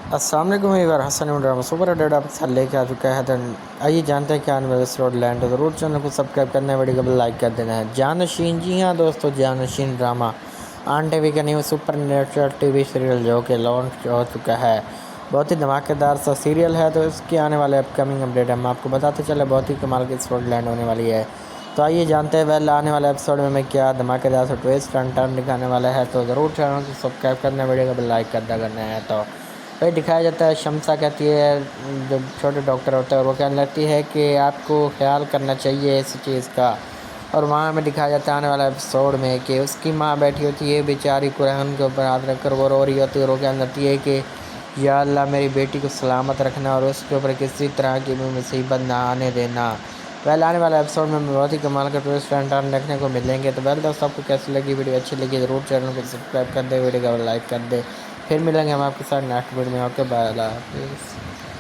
अस्सलाम वालेकुम viewer, Hasan drama super update आपके साथ लेके आ चुका है। तो आइए जानते हैं क्या आने वाले रोड लैंड तो ज़रूर चैनल को सब्सक्राइब करना है, वीडियो को लाइक कर देना है। जानशीन, जी हाँ दोस्तों, जानशीन ड्रामा ऑन टीवी का new super natural TV serial जो कि लॉन्च हो चुका है। बहुत ही धमाकेदार सा सीरियल है, तो इसके आने वाले अपकमिंग अपडेट हम आपको बताते चले। बहुत ही कमाल की रोड लैंड होने वाली है। तो आइए जानते हैं वेल आने वाले एपिसोड में क्या धमाकेदार सा ट्विस्ट टर्न दिखाने वाला है। तो ज़रूर चैनल को सब्सक्राइब करना है, वीडियो को लाइक करना है। तो वही दिखाया जाता है, शम्सा कहती है, जो छोटे डॉक्टर होता है वो कहने लगती है कि आपको ख्याल करना चाहिए इस चीज़ का। और वहाँ में दिखाया जाता है आने वाला एपिसोड में कि उसकी माँ बैठी होती है बेचारी, कुरान के ऊपर हाथ रखकर वो रो रही होती है। और वो कहने लगती है कि या अल्लाह मेरी बेटी को सलामत रखना और उसके ऊपर किसी तरह की भी मुसीबत ना आने देना। वेल आने वाले एपिसोड में बहुत ही कमाल का ट्विस्ट एंड टर्न देखने को मिलेंगे। तो वेल दोस्तों, आपको कैसी लगी वीडियो, अच्छी लगी ज़रूर चैनल को सब्सक्राइब कर दे, वीडियो को लाइक कर दे। फिर मिलेंगे हम आपके साथ नेक्स्ट वीडियो में। ओके बाय, अल्लाह हाफिज़।